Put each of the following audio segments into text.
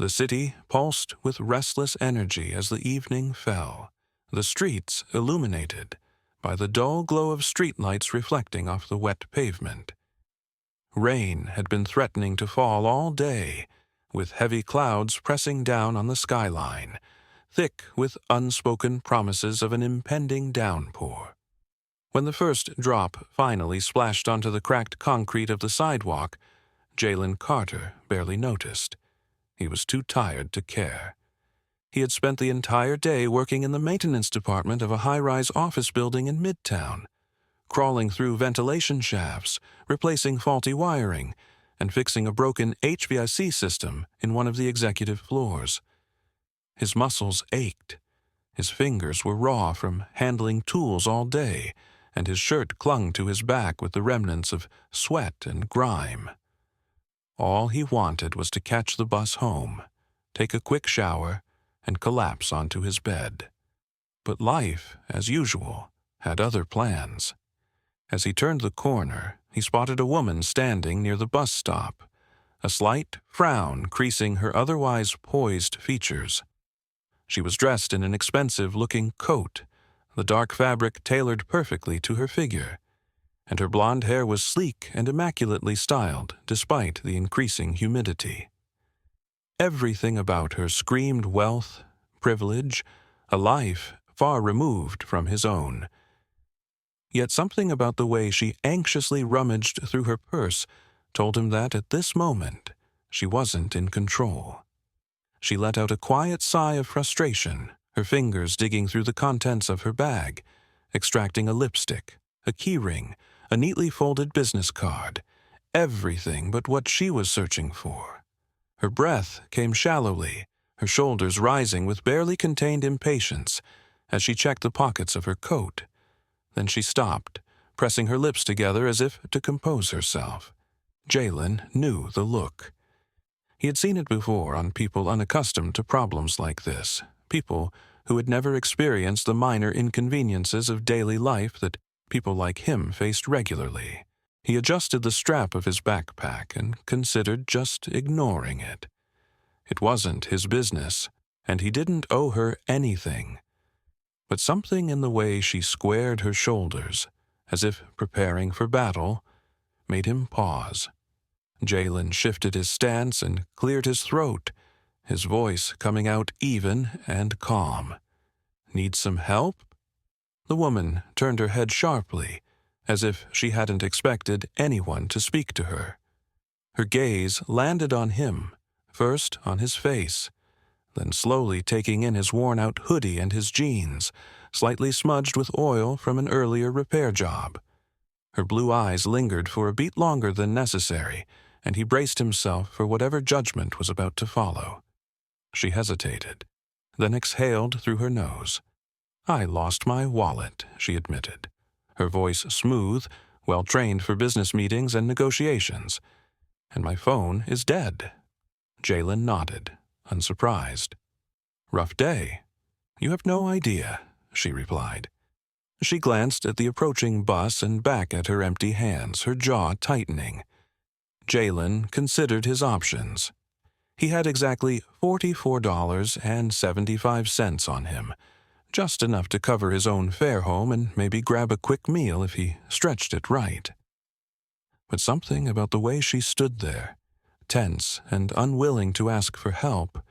The city pulsed with restless energy as the evening fell, the streets illuminated by the dull glow of streetlights reflecting off the wet pavement. Rain had been threatening to fall all day, with heavy clouds pressing down on the skyline, thick with unspoken promises of an impending downpour. When the first drop finally splashed onto the cracked concrete of the sidewalk, Jalen Carter barely noticed. He was too tired to care. He had spent the entire day working in the maintenance department of a high-rise office building in Midtown, crawling through ventilation shafts, replacing faulty wiring, and fixing a broken HVAC system in one of the executive floors. His muscles ached. His fingers were raw from handling tools all day, and his shirt clung to his back with the remnants of sweat and grime. All he wanted was to catch the bus home, take a quick shower, and collapse onto his bed. But life, as usual, had other plans. As he turned the corner, he spotted a woman standing near the bus stop, a slight frown creasing her otherwise poised features. She was dressed in an expensive-looking coat, the dark fabric tailored perfectly to her figure, and her blonde hair was sleek and immaculately styled despite the increasing humidity. Everything about her screamed wealth, privilege, a life far removed from his own. Yet something about the way she anxiously rummaged through her purse told him that at this moment she wasn't in control. She let out a quiet sigh of frustration, her fingers digging through the contents of her bag, extracting a lipstick, a keyring, a neatly folded business card, everything but what she was searching for. Her breath came shallowly, her shoulders rising with barely contained impatience as she checked the pockets of her coat. Then she stopped, pressing her lips together as if to compose herself. Jalen knew the look. He had seen it before on people unaccustomed to problems like this, people who had never experienced the minor inconveniences of daily life that people like him faced regularly. He adjusted the strap of his backpack and considered just ignoring it. It wasn't his business, and he didn't owe her anything. But something in the way she squared her shoulders, as if preparing for battle, made him pause. Jalen shifted his stance and cleared his throat, his voice coming out even and calm. "Need some help?" The woman turned her head sharply, as if she hadn't expected anyone to speak to her. Her gaze landed on him, first on his face, then slowly taking in his worn-out hoodie and his jeans, slightly smudged with oil from an earlier repair job. Her blue eyes lingered for a beat longer than necessary, and he braced himself for whatever judgment was about to follow. She hesitated, then exhaled through her nose. "I lost my wallet," she admitted, her voice smooth, well-trained for business meetings and negotiations. "And my phone is dead." Jalen nodded, unsurprised. "Rough day." "You have no idea," she replied. She glanced at the approaching bus and back at her empty hands, her jaw tightening. Jalen considered his options. He had exactly $44.75 on him, just enough to cover his own fare home and maybe grab a quick meal if he stretched it right. But something about the way she stood there, tense and unwilling to ask for help,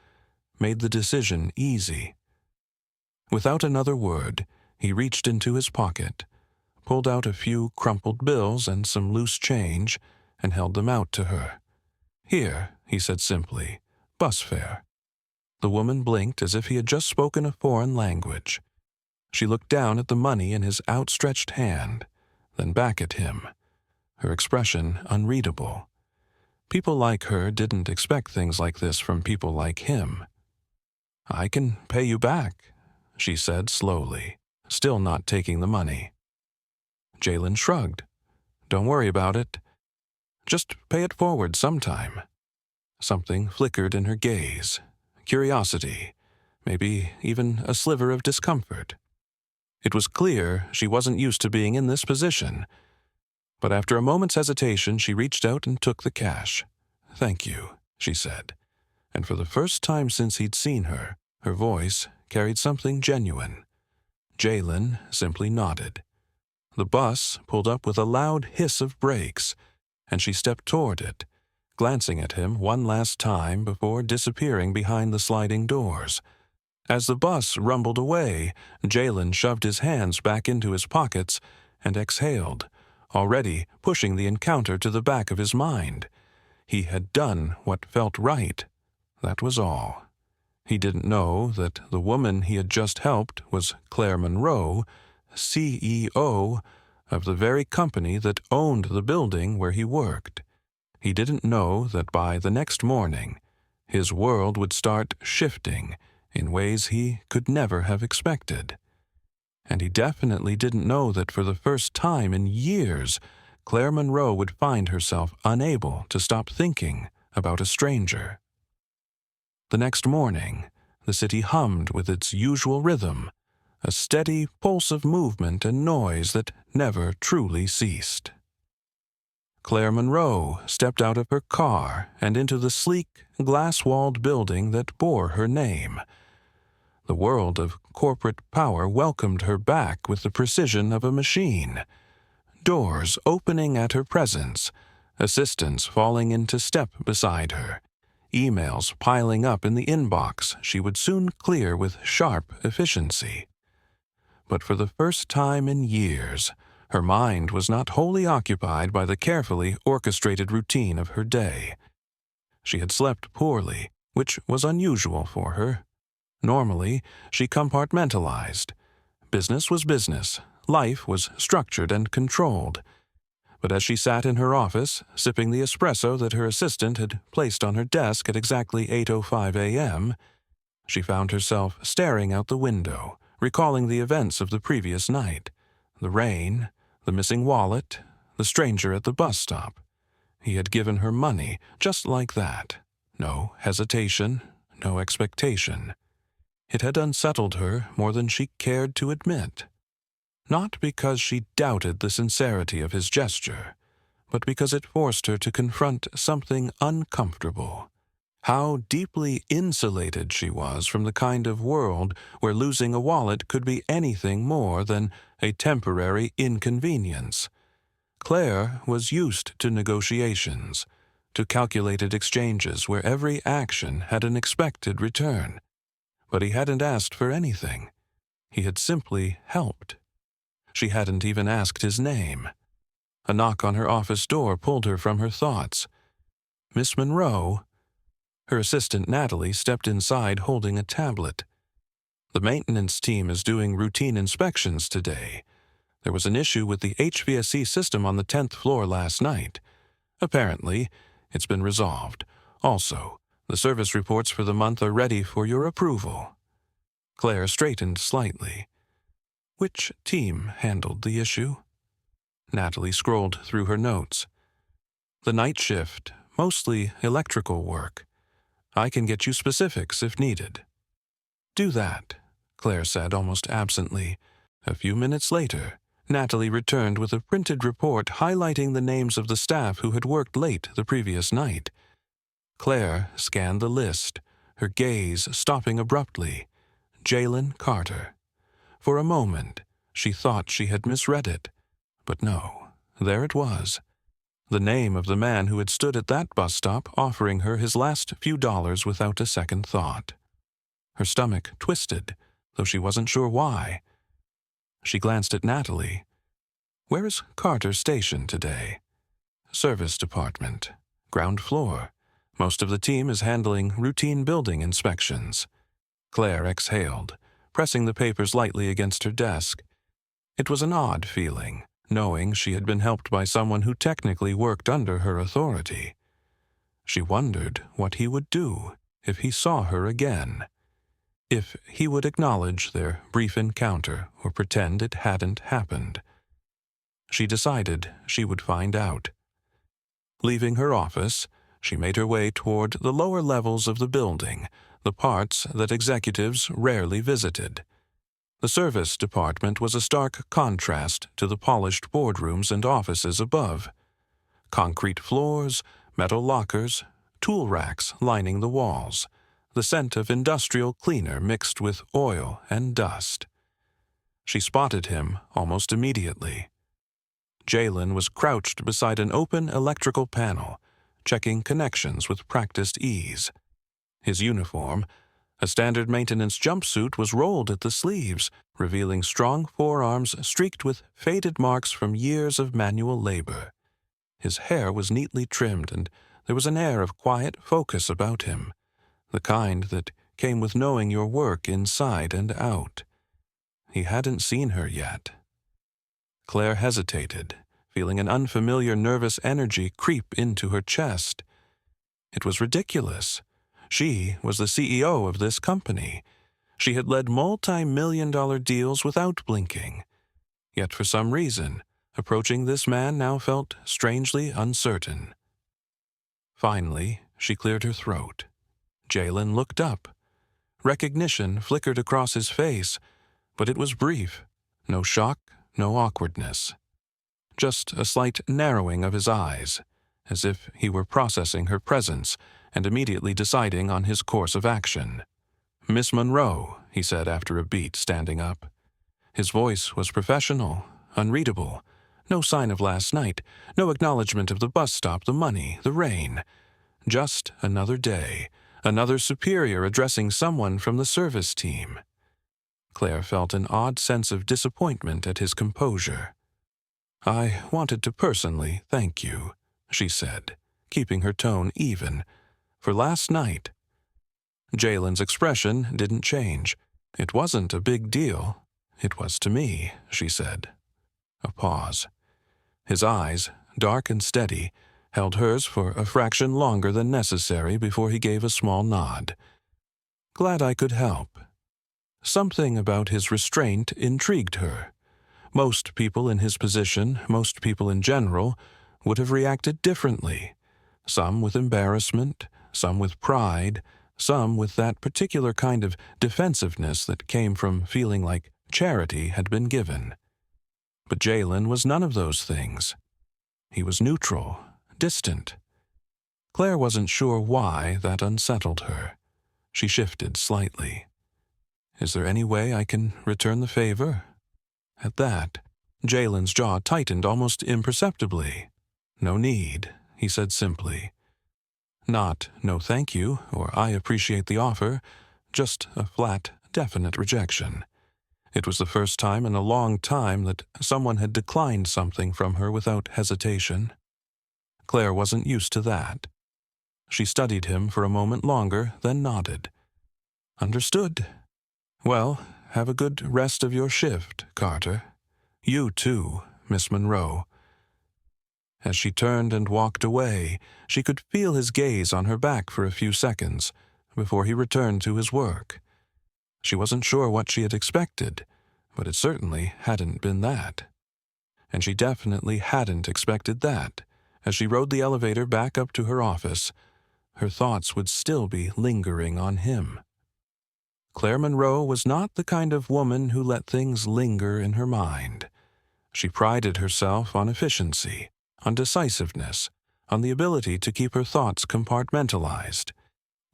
made the decision easy. Without another word, he reached into his pocket, pulled out a few crumpled bills and some loose change, and held them out to her. "Here," he said simply, "bus fare." The woman blinked as if he had just spoken a foreign language. She looked down at the money in his outstretched hand, then back at him, her expression unreadable. People like her didn't expect things like this from people like him. "I can pay you back," she said slowly, still not taking the money. Jalen shrugged. "Don't worry about it. Just pay it forward sometime." Something flickered in her gaze. Curiosity, maybe even a sliver of discomfort. It was clear she wasn't used to being in this position, but after a moment's hesitation she reached out and took the cash. "Thank you," she said. and for the first time since he'd seen her, her voice carried something genuine. Jalen simply nodded. The bus pulled up with a loud hiss of brakes, and she stepped toward it, glancing at him one last time before disappearing behind the sliding doors. As the bus rumbled away, Jalen shoved his hands back into his pockets and exhaled, already pushing the encounter to the back of his mind. He had done what felt right. That was all. He didn't know that the woman he had just helped was Claire Monroe, CEO of the very company that owned the building where he worked. He didn't know that by the next morning, his world would start shifting in ways he could never have expected. And he definitely didn't know that for the first time in years, Claire Monroe would find herself unable to stop thinking about a stranger. The next morning, the city hummed with its usual rhythm, a steady pulse of movement and noise that never truly ceased. Claire Monroe stepped out of her car and into the sleek, glass-walled building that bore her name. The world of corporate power welcomed her back with the precision of a machine. Doors opening at her presence, assistants falling into step beside her, emails piling up in the inbox she would soon clear with sharp efficiency. But for the first time in years, her mind was not wholly occupied by the carefully orchestrated routine of her day. She had slept poorly, which was unusual for her. Normally, she compartmentalized. Business was business, life was structured and controlled. But as she sat in her office, sipping the espresso that her assistant had placed on her desk at exactly 8:05 a.m., she found herself staring out the window, recalling the events of the previous night. The rain, the missing wallet, the stranger at the bus stop. He had given her money, just like that. No hesitation, no expectation. It had unsettled her more than she cared to admit. Not because she doubted the sincerity of his gesture, but because it forced her to confront something uncomfortable. How deeply insulated she was from the kind of world where losing a wallet could be anything more than a temporary inconvenience. Claire was used to negotiations, to calculated exchanges where every action had an expected return. But he hadn't asked for anything. He had simply helped. She hadn't even asked his name. A knock on her office door pulled her from her thoughts. "Miss Monroe?" Her assistant Natalie stepped inside holding a tablet. "The maintenance team is doing routine inspections today. There was an issue with the HVAC system on the 10th floor last night. Apparently, it's been resolved. Also, the service reports for the month are ready for your approval." Claire straightened slightly. Which team handled the issue? Natalie scrolled through her notes. "The night shift, mostly electrical work. I can get you specifics if needed." "Do that," Claire said almost absently. A few minutes later, Natalie returned with a printed report highlighting the names of the staff who had worked late the previous night. Claire scanned the list, her gaze stopping abruptly. Jalen Carter. For a moment, she thought she had misread it. But no, there it was. The name of the man who had stood at that bus stop offering her his last few dollars without a second thought. Her stomach twisted, though she wasn't sure why. She glanced at Natalie. "Where is Carter stationed today?" "Service department. Ground floor. Most of the team is handling routine building inspections." Claire exhaled, pressing the papers lightly against her desk. It was an odd feeling, knowing she had been helped by someone who technically worked under her authority. She wondered what he would do if he saw her again. If he would acknowledge their brief encounter or pretend it hadn't happened. She decided she would find out. Leaving her office, she made her way toward the lower levels of the building, the parts that executives rarely visited. The service department was a stark contrast to the polished boardrooms and offices above. Concrete floors, metal lockers, tool racks lining the walls, the scent of industrial cleaner mixed with oil and dust. She spotted him almost immediately. Jalen was crouched beside an open electrical panel, checking connections with practiced ease. His uniform, a standard maintenance jumpsuit, was rolled at the sleeves, revealing strong forearms streaked with faded marks from years of manual labor. His hair was neatly trimmed, and there was an air of quiet focus about him, the kind that came with knowing your work inside and out. He hadn't seen her yet. Claire hesitated, feeling an unfamiliar nervous energy creep into her chest. It was ridiculous. She was the CEO of this company. She had led multi-million-dollar deals without blinking. Yet for some reason, approaching this man now felt strangely uncertain. Finally, she cleared her throat. Jalen looked up. Recognition flickered across his face, but it was brief. No shock, no awkwardness. Just a slight narrowing of his eyes, as if he were processing her presence and immediately deciding on his course of action. "Miss Monroe," he said after a beat, standing up. His voice was professional, unreadable. No sign of last night, no acknowledgement of the bus stop, the money, the rain. Just another day, another superior addressing someone from the service team. Claire felt an odd sense of disappointment at his composure. "I wanted to personally thank you," she said, keeping her tone even, "for last night." Jalen's expression didn't change. "It wasn't a big deal. It was to me," she said. A pause. His eyes, dark and steady, held hers for a fraction longer than necessary before he gave a small nod. "Glad I could help." Something about his restraint intrigued her. Most people in his position, most people in general, would have reacted differently. Some with embarrassment, some with pride, some with that particular kind of defensiveness that came from feeling like charity had been given. But Jalen was none of those things. He was neutral, distant. Claire wasn't sure why that unsettled her. She shifted slightly. "Is there any way I can return the favor?" At that, Jalen's jaw tightened almost imperceptibly. "No need," he said simply. Not "no thank you" or "I appreciate the offer," just a flat, definite rejection. It was the first time in a long time that someone had declined something from her without hesitation. Claire wasn't used to that. She studied him for a moment longer, then nodded. "Understood. Well, have a good rest of your shift, Carter. You too, Miss Monroe." As she turned and walked away, she could feel his gaze on her back for a few seconds before he returned to his work. She wasn't sure what she had expected, but it certainly hadn't been that. And she definitely hadn't expected that. As she rode the elevator back up to her office, her thoughts would still be lingering on him. Claire Monroe was not the kind of woman who let things linger in her mind. She prided herself on efficiency, on decisiveness, on the ability to keep her thoughts compartmentalized.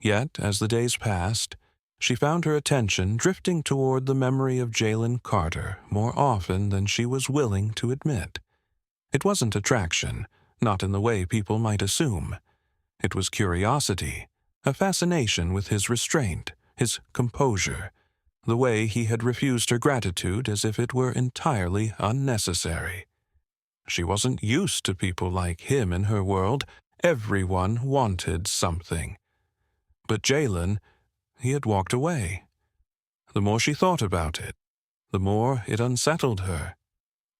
Yet, as the days passed, she found her attention drifting toward the memory of Jalen Carter more often than she was willing to admit. It wasn't attraction, not in the way people might assume. It was curiosity, a fascination with his restraint, his composure, the way he had refused her gratitude as if it were entirely unnecessary. She wasn't used to people like him in her world. Everyone wanted something. But Jalen, he had walked away. The more she thought about it, the more it unsettled her.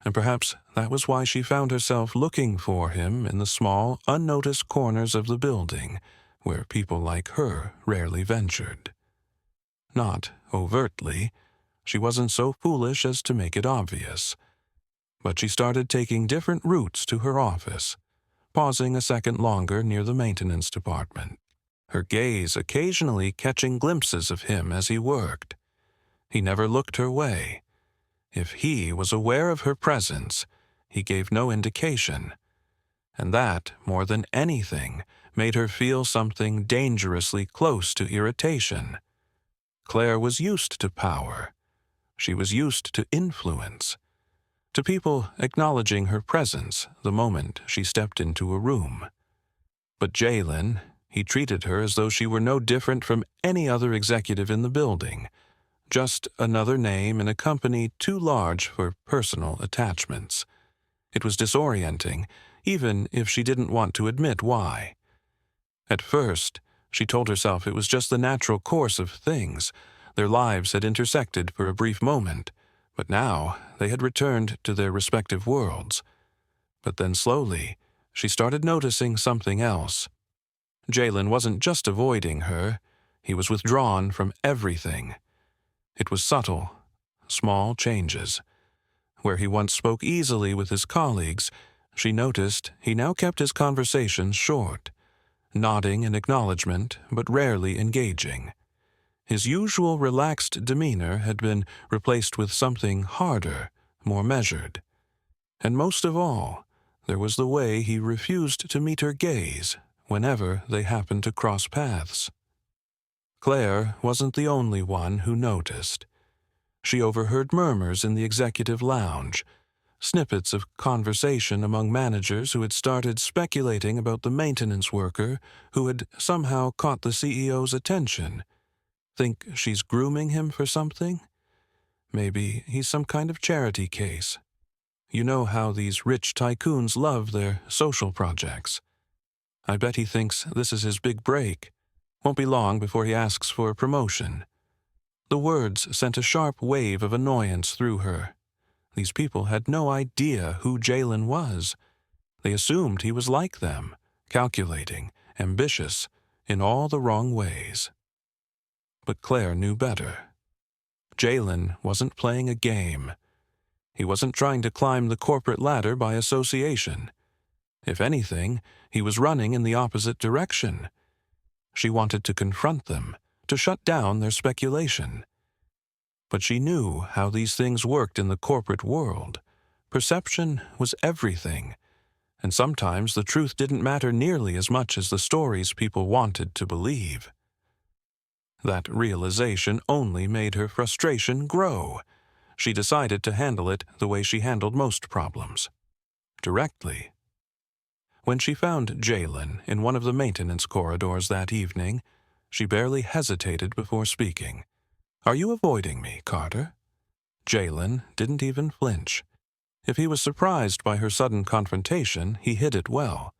And perhaps that was why she found herself looking for him in the small, unnoticed corners of the building, where people like her rarely ventured. Not overtly. She wasn't so foolish as to make it obvious. But she started taking different routes to her office, pausing a second longer near the maintenance department, her gaze occasionally catching glimpses of him as he worked. He never looked her way. If he was aware of her presence, he gave no indication. And that, more than anything, made her feel something dangerously close to irritation. Claire was used to power. She was used to influence, to people acknowledging her presence the moment she stepped into a room. But Jalen, he treated her as though she were no different from any other executive in the building, just another name in a company too large for personal attachments. It was disorienting, even if she didn't want to admit why. At first, she told herself it was just the natural course of things. Their lives had intersected for a brief moment, but now they had returned to their respective worlds. But then slowly, she started noticing something else. Jalen wasn't just avoiding her, he was withdrawn from everything. It was subtle, small changes. Where he once spoke easily with his colleagues, she noticed he now kept his conversations short, nodding in acknowledgement but rarely engaging. His usual relaxed demeanor had been replaced with something harder, more measured. And most of all, there was the way he refused to meet her gaze whenever they happened to cross paths. Claire wasn't the only one who noticed. She overheard murmurs in the executive lounge, snippets of conversation among managers who had started speculating about the maintenance worker who had somehow caught the CEO's attention. Think she's grooming him for something? Maybe he's some kind of charity case. You know how these rich tycoons love their social projects. I bet he thinks this is his big break. Won't be long before he asks for a promotion. The words sent a sharp wave of annoyance through her. These people had no idea who Jalen was. They assumed he was like them, calculating, ambitious, in all the wrong ways. But Claire knew better. Jalen wasn't playing a game. He wasn't trying to climb the corporate ladder by association. If anything, he was running in the opposite direction. She wanted to confront them, to shut down their speculation. But she knew how these things worked in the corporate world. Perception was everything, and sometimes the truth didn't matter nearly as much as the stories people wanted to believe. That realization only made her frustration grow. She decided to handle it the way she handled most problems, directly. When she found Jalen in one of the maintenance corridors that evening, she barely hesitated before speaking. "Are you avoiding me, Carter?" Jalen didn't even flinch. If he was surprised by her sudden confrontation, he hid it well.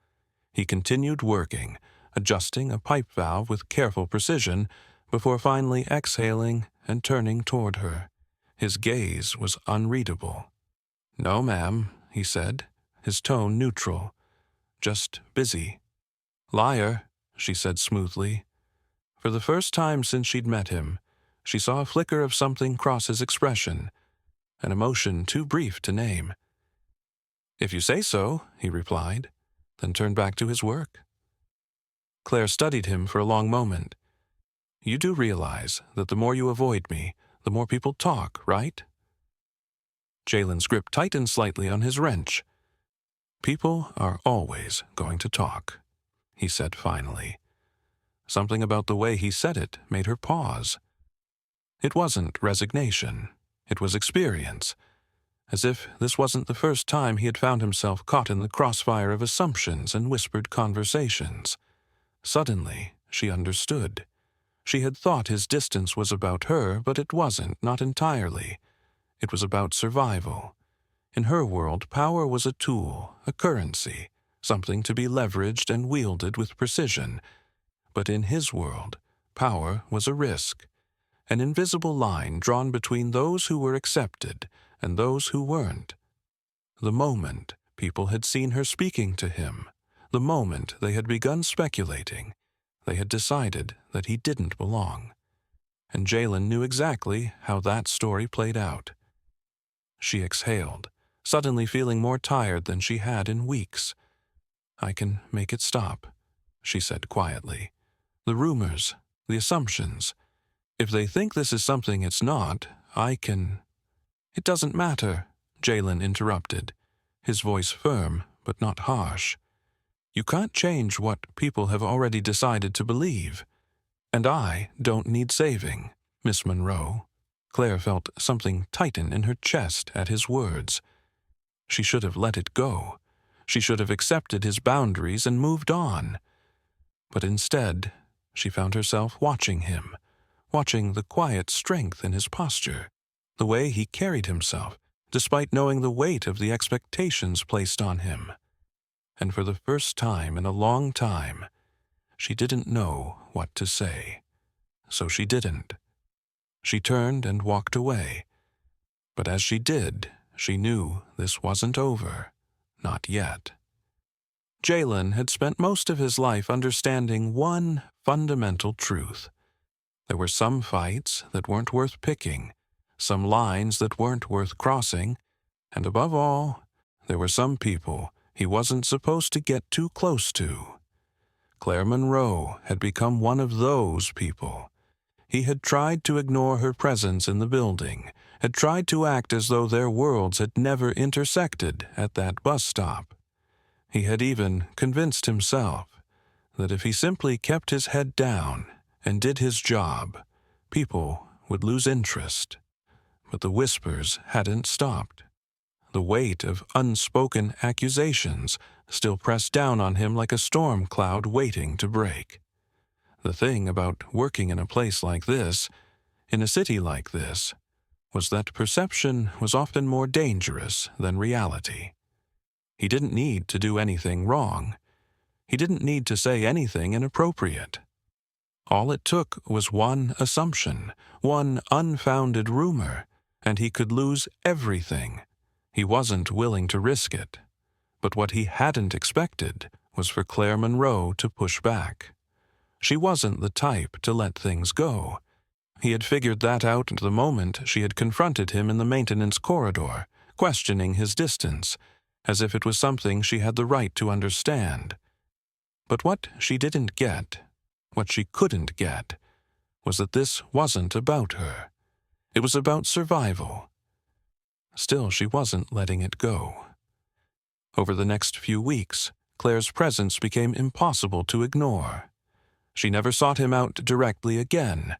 He continued working, adjusting a pipe valve with careful precision, before finally exhaling and turning toward her. His gaze was unreadable. "No, ma'am," he said, his tone neutral. "Just busy." "Liar," she said smoothly. For the first time since she'd met him, she saw a flicker of something cross his expression, an emotion too brief to name. "If you say so," he replied, then turned back to his work. Claire studied him for a long moment. "You do realize that the more you avoid me, the more people talk, right?" Jalen's grip tightened slightly on his wrench. "People are always going to talk," he said finally. Something about the way he said it made her pause. It wasn't resignation. It was experience. As if this wasn't the first time he had found himself caught in the crossfire of assumptions and whispered conversations. Suddenly, she understood. She had thought his distance was about her, but it wasn't, not entirely. It was about survival. In her world, power was a tool, a currency, something to be leveraged and wielded with precision. But in his world, power was a risk, an invisible line drawn between those who were accepted and those who weren't. The moment people had seen her speaking to him, the moment they had begun speculating, they had decided that he didn't belong. And Jalen knew exactly how that story played out. She exhaled, suddenly feeling more tired than she had in weeks. "I can make it stop," she said quietly. "The rumors, the assumptions. If they think this is something it's not, I can—" "It doesn't matter," Jalen interrupted, his voice firm but not harsh. You can't change what people have already decided to believe. And I don't need saving, Miss Monroe. Claire felt something tighten in her chest at his words. She should have let it go. She should have accepted his boundaries and moved on. But instead, she found herself watching him, watching the quiet strength in his posture, the way he carried himself, despite knowing the weight of the expectations placed on him. And for the first time in a long time, she didn't know what to say. So she didn't. She turned and walked away. But as she did, she knew this wasn't over. Not yet. Jalen had spent most of his life understanding one fundamental truth. There were some fights that weren't worth picking, some lines that weren't worth crossing, and above all, there were some people he wasn't supposed to get too close to. Claire Monroe had become one of those people. He had tried to ignore her presence in the building, had tried to act as though their worlds had never intersected at that bus stop. He had even convinced himself that if he simply kept his head down and did his job, people would lose interest. But the whispers hadn't stopped. The weight of unspoken accusations still pressed down on him like a storm cloud waiting to break. The thing about working in a place like this, in a city like this, was that perception was often more dangerous than reality. He didn't need to do anything wrong. He didn't need to say anything inappropriate. All it took was one assumption, one unfounded rumor, and he could lose everything. He wasn't willing to risk it. But what he hadn't expected was for Claire Monroe to push back. She wasn't the type to let things go. He had figured that out the moment she had confronted him in the maintenance corridor, questioning his distance, as if it was something she had the right to understand. But what she didn't get, what she couldn't get, was that this wasn't about her. It was about survival. Still, she wasn't letting it go. Over the next few weeks, Claire's presence became impossible to ignore. She never sought him out directly again,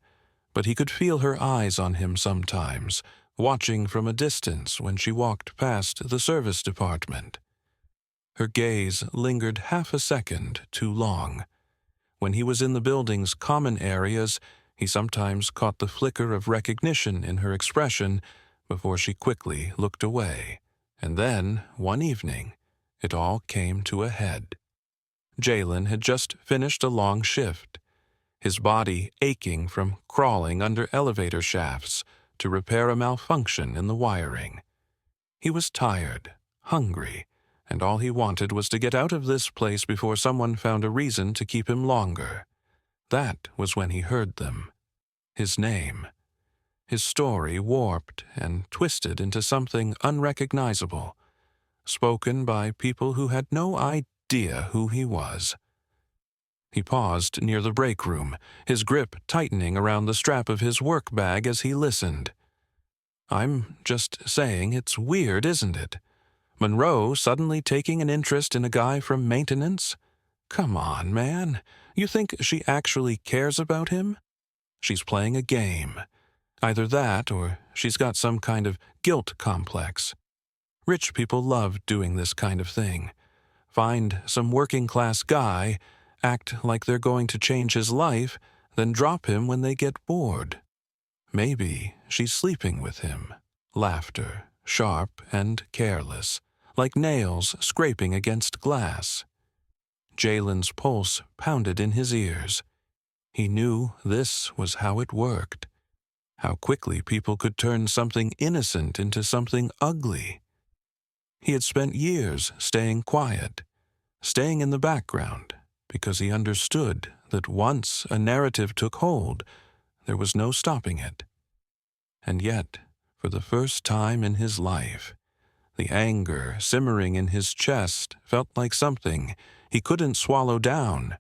but he could feel her eyes on him sometimes, watching from a distance when she walked past the service department. Her gaze lingered half a second too long. When he was in the building's common areas, he sometimes caught the flicker of recognition in her expression before she quickly looked away. And then, one evening, it all came to a head. Jalen had just finished a long shift, his body aching from crawling under elevator shafts to repair a malfunction in the wiring. He was tired, hungry, and all he wanted was to get out of this place before someone found a reason to keep him longer. That was when he heard them. His name. His story warped and twisted into something unrecognizable, spoken by people who had no idea who he was. He paused near the break room, his grip tightening around the strap of his work bag as he listened. "I'm just saying it's weird, isn't it? Monroe suddenly taking an interest in a guy from maintenance? Come on, man. You think she actually cares about him? She's playing a game. Either that or she's got some kind of guilt complex. Rich people love doing this kind of thing. Find some working-class guy, act like they're going to change his life, then drop him when they get bored. Maybe she's sleeping with him." Laughter, sharp and careless, like nails scraping against glass. Jalen's pulse pounded in his ears. He knew this was how it worked. How quickly people could turn something innocent into something ugly. He had spent years staying quiet, staying in the background, because he understood that once a narrative took hold, there was no stopping it. And yet, for the first time in his life, the anger simmering in his chest felt like something he couldn't swallow down.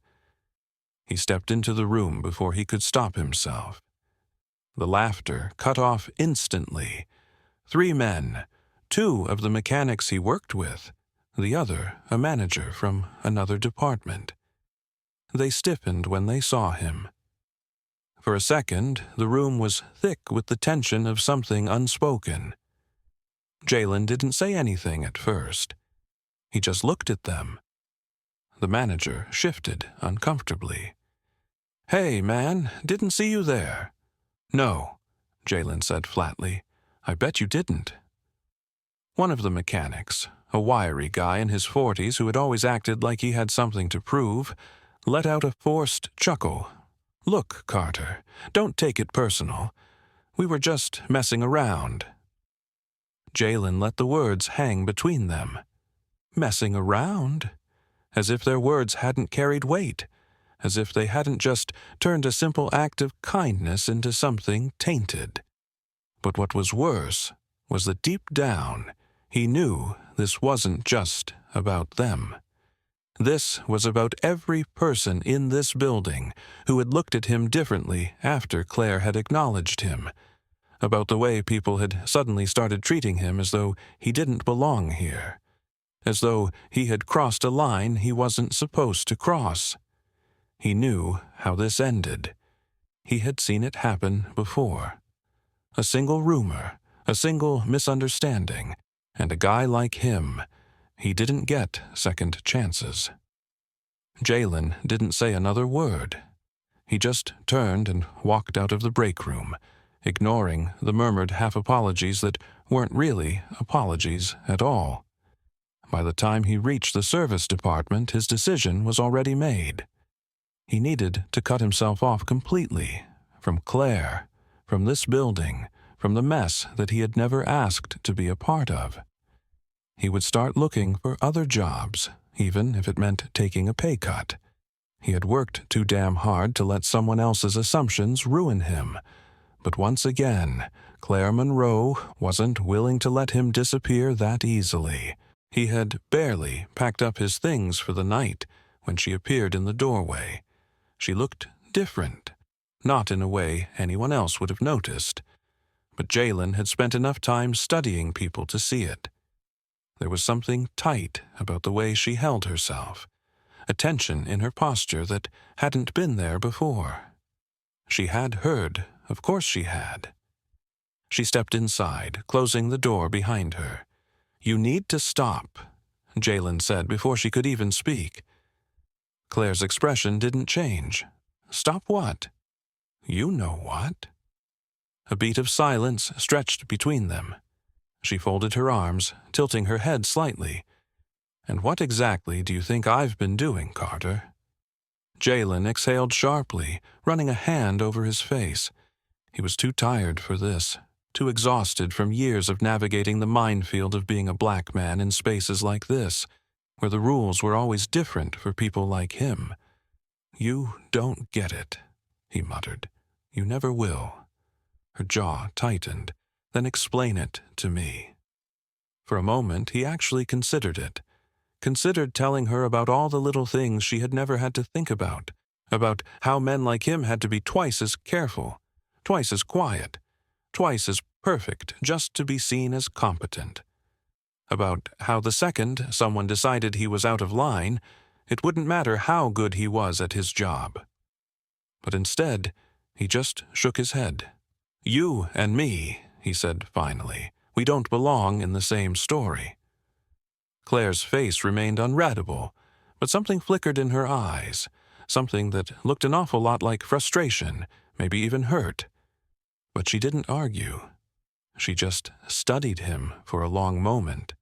He stepped into the room before he could stop himself. The laughter cut off instantly. 3 men, 2 of the mechanics he worked with, the other a manager from another department. They stiffened when they saw him. For a second, the room was thick with the tension of something unspoken. Jalen didn't say anything at first. He just looked at them. The manager shifted uncomfortably. "Hey, man, didn't see you there." "No," Jalen said flatly. "I bet you didn't." One of the mechanics, a wiry guy in his 40s who had always acted like he had something to prove, let out a forced chuckle. "Look, Carter, don't take it personal. We were just messing around." Jalen let the words hang between them. Messing around? As if their words hadn't carried weight, as if they hadn't just turned a simple act of kindness into something tainted. But what was worse was that deep down, he knew this wasn't just about them. This was about every person in this building who had looked at him differently after Claire had acknowledged him, about the way people had suddenly started treating him as though he didn't belong here, as though he had crossed a line he wasn't supposed to cross. He knew how this ended. He had seen it happen before. A single rumor, a single misunderstanding, and a guy like him, he didn't get second chances. Jalen didn't say another word. He just turned and walked out of the break room, ignoring the murmured half-apologies that weren't really apologies at all. By the time he reached the service department, his decision was already made. He needed to cut himself off completely from Claire, from this building, from the mess that he had never asked to be a part of. He would start looking for other jobs, even if it meant taking a pay cut. He had worked too damn hard to let someone else's assumptions ruin him. But once again, Claire Monroe wasn't willing to let him disappear that easily. He had barely packed up his things for the night when she appeared in the doorway. She looked different, not in a way anyone else would have noticed. But Jalen had spent enough time studying people to see it. There was something tight about the way she held herself, a tension in her posture that hadn't been there before. She had heard, of course she had. She stepped inside, closing the door behind her. "You need to stop," Jalen said before she could even speak. Claire's expression didn't change. "Stop what?" "You know what." A beat of silence stretched between them. She folded her arms, tilting her head slightly. "And what exactly do you think I've been doing, Carter?" Jalen exhaled sharply, running a hand over his face. He was too tired for this, too exhausted from years of navigating the minefield of being a black man in spaces like this, where the rules were always different for people like him. "You don't get it," he muttered. "You never will." Her jaw tightened. "Then explain it to me." For a moment, he actually considered it. Considered telling her about all the little things she had never had to think about how men like him had to be twice as careful, twice as quiet, twice as perfect just to be seen as competent. About how the second someone decided he was out of line, it wouldn't matter how good he was at his job. But instead, he just shook his head. "You and me," he said finally, "we don't belong in the same story." Claire's face remained unreadable, but something flickered in her eyes, something that looked an awful lot like frustration, maybe even hurt. But she didn't argue. She just studied him for a long moment.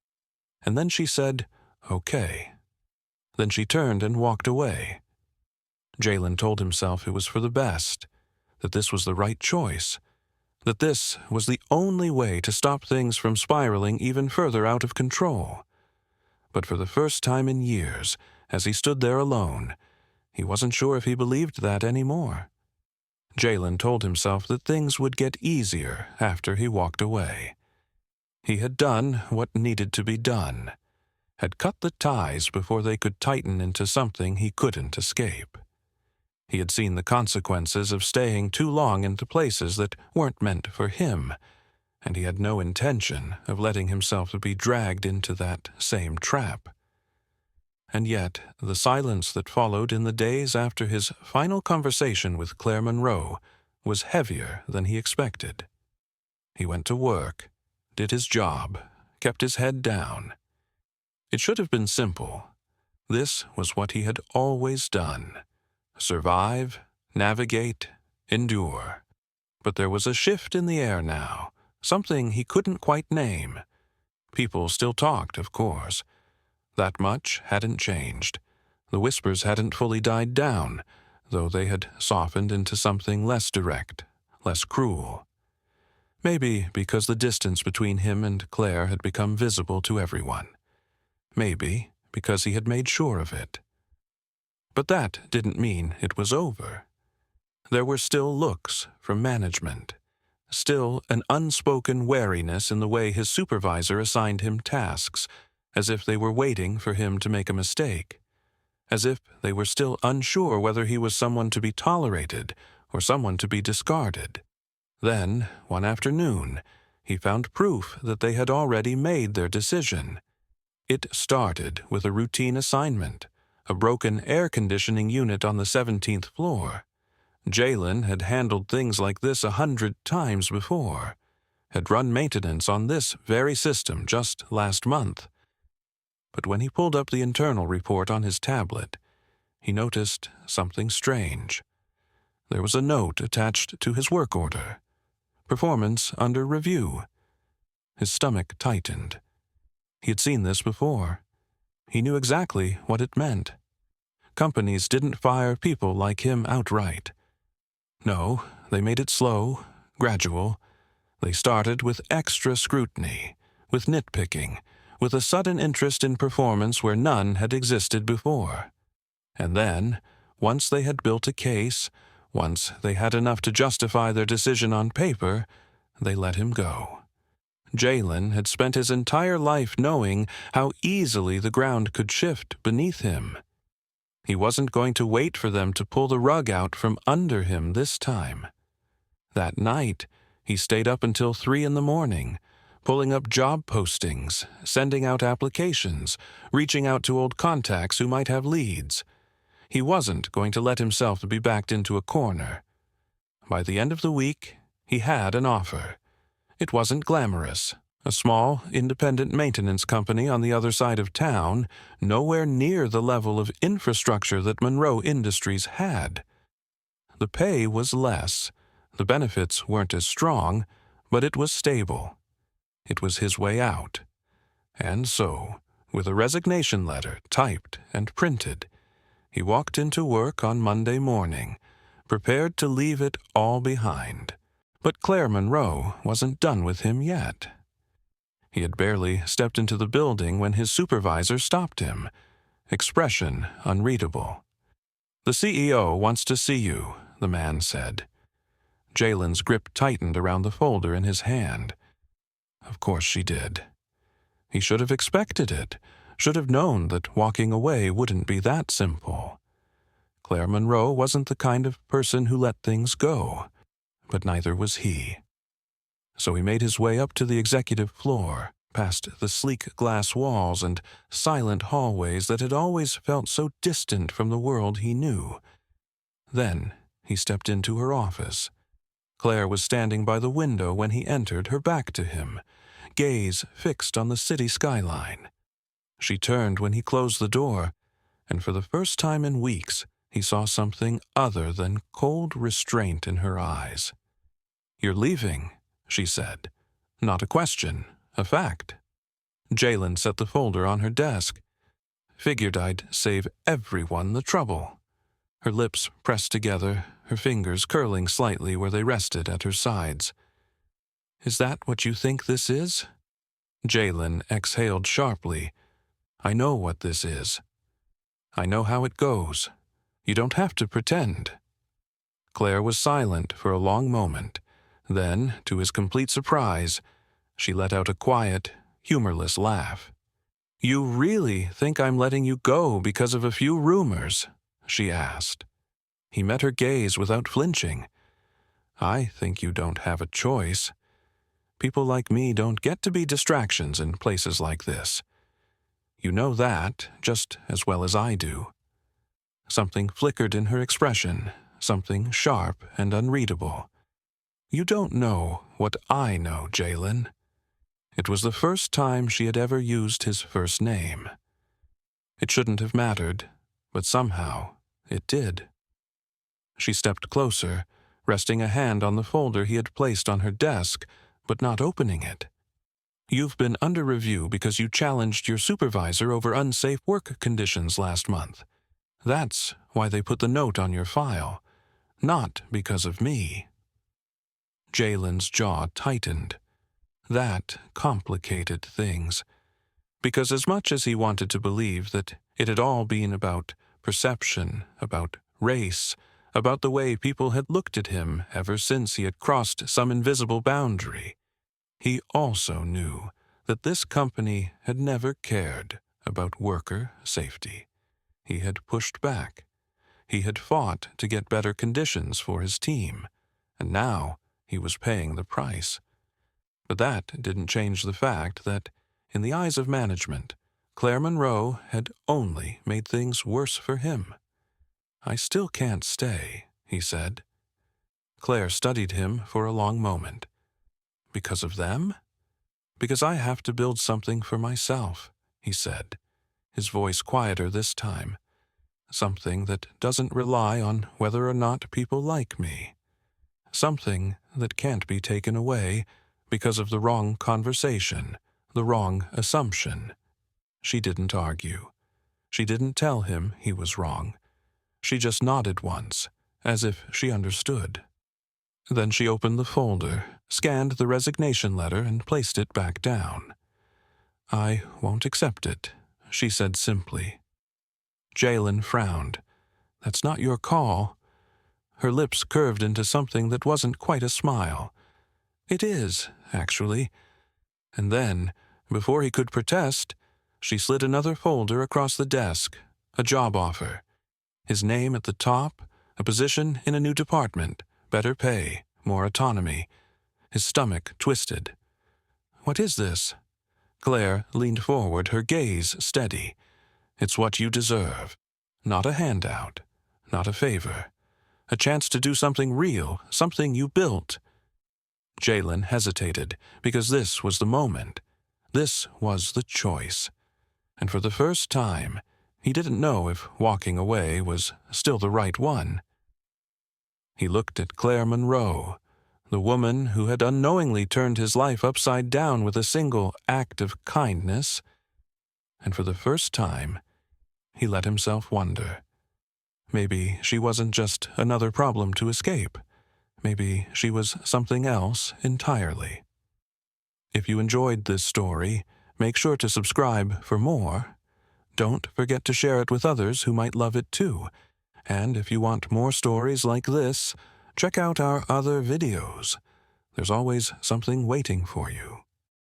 And then she said, "Okay." Then she turned and walked away. Jalen told himself it was for the best, that this was the right choice, that this was the only way to stop things from spiraling even further out of control. But for the first time in years, as he stood there alone, he wasn't sure if he believed that anymore. Jalen told himself that things would get easier after he walked away. He had done what needed to be done, had cut the ties before they could tighten into something he couldn't escape. He had seen the consequences of staying too long into places that weren't meant for him, and he had no intention of letting himself be dragged into that same trap. And yet, the silence that followed in the days after his final conversation with Claire Monroe was heavier than he expected. He went to work, did his job, kept his head down. It should have been simple. This was what he had always done: survive, navigate, endure. But there was a shift in the air now, something he couldn't quite name. People still talked, of course. That much hadn't changed. The whispers hadn't fully died down, though they had softened into something less direct, less cruel. Maybe because the distance between him and Claire had become visible to everyone. Maybe because he had made sure of it. But that didn't mean it was over. There were still looks from management, still an unspoken wariness in the way his supervisor assigned him tasks, as if they were waiting for him to make a mistake, as if they were still unsure whether he was someone to be tolerated or someone to be discarded. Then, one afternoon, he found proof that they had already made their decision. It started with a routine assignment, a broken air conditioning unit on the 17th floor. Jalen had handled things like this 100 times before, had run maintenance on this very system just last month. But when he pulled up the internal report on his tablet, he noticed something strange. There was a note attached to his work order: performance under review. His stomach tightened. He had seen this before. He knew exactly what it meant. Companies didn't fire people like him outright. No, they made it slow, gradual. They started with extra scrutiny, with nitpicking, with a sudden interest in performance where none had existed before. And then, once they had built a case, once they had enough to justify their decision on paper, they let him go. Jalen had spent his entire life knowing how easily the ground could shift beneath him. He wasn't going to wait for them to pull the rug out from under him this time. That night, he stayed up until 3 a.m, pulling up job postings, sending out applications, reaching out to old contacts who might have leads. He wasn't going to let himself be backed into a corner. By the end of the week, he had an offer. It wasn't glamorous. A small, independent maintenance company on the other side of town, nowhere near the level of infrastructure that Monroe Industries had. The pay was less. The benefits weren't as strong, but it was stable. It was his way out. And so, with a resignation letter typed and printed, he walked into work on Monday morning, prepared to leave it all behind. But Claire Monroe wasn't done with him yet. He had barely stepped into the building when his supervisor stopped him, expression unreadable. "The CEO wants to see you," the man said. Jalen's grip tightened around the folder in his hand. Of course she did. He should have expected it, should have known that walking away wouldn't be that simple. Claire Monroe wasn't the kind of person who let things go, but neither was he. So he made his way up to the executive floor, past the sleek glass walls and silent hallways that had always felt so distant from the world he knew. Then he stepped into her office. Claire was standing by the window when he entered, her back to him, gaze fixed on the city skyline. She turned when he closed the door, and for the first time in weeks, he saw something other than cold restraint in her eyes. "You're leaving," she said. "Not a question, a fact." Jalen set the folder on her desk. "Figured I'd save everyone the trouble." Her lips pressed together, her fingers curling slightly where they rested at her sides. "Is that what you think this is?" Jalen exhaled sharply. "I know what this is. I know how it goes. You don't have to pretend." Claire was silent for a long moment. Then, to his complete surprise, she let out a quiet, humorless laugh. "You really think I'm letting you go because of a few rumors?" she asked. He met her gaze without flinching. "I think you don't have a choice. People like me don't get to be distractions in places like this. You know that just as well as I do. Something flickered in her expression, something sharp and unreadable. You don't know what I know, Jalen. It was the first time she had ever used his first name. It shouldn't have mattered, but somehow it did. She stepped closer, resting a hand on the folder he had placed on her desk, but not opening it. You've been under review because you challenged your supervisor over unsafe work conditions last month. That's why they put the note on your file, not because of me. Jalen's jaw tightened. That complicated things. Because as much as he wanted to believe that it had all been about perception, about race, about the way people had looked at him ever since he had crossed some invisible boundary, he also knew that this company had never cared about worker safety. He had pushed back. He had fought to get better conditions for his team, and now he was paying the price. But that didn't change the fact that, in the eyes of management, Claire Monroe had only made things worse for him. "I still can't stay," he said. Claire studied him for a long moment. "Because of them?" "Because I have to build something for myself," he said, his voice quieter this time. "Something that doesn't rely on whether or not people like me. Something that can't be taken away because of the wrong conversation, the wrong assumption." She didn't argue. She didn't tell him he was wrong. She just nodded once, as if she understood. Then she opened the folder, scanned the resignation letter, and placed it back down. "I won't accept it," she said simply. Jalen frowned. "That's not your call." Her lips curved into something that wasn't quite a smile. "It is, actually." And then, before he could protest, she slid another folder across the desk, a job offer. His name at the top, a position in a new department, better pay, more autonomy. His stomach twisted. "What is this?" Claire leaned forward, her gaze steady. "It's what you deserve. Not a handout, not a favor. A chance to do something real, something you built." Jalen hesitated, because this was the moment. This was the choice. And for the first time, he didn't know if walking away was still the right one. He looked at Claire Monroe, the woman who had unknowingly turned his life upside down with a single act of kindness, and for the first time, he let himself wonder. Maybe she wasn't just another problem to escape. Maybe she was something else entirely. If you enjoyed this story, make sure to subscribe for more. Don't forget to share it with others who might love it too. And if you want more stories like this, check out our other videos. There's always something waiting for you.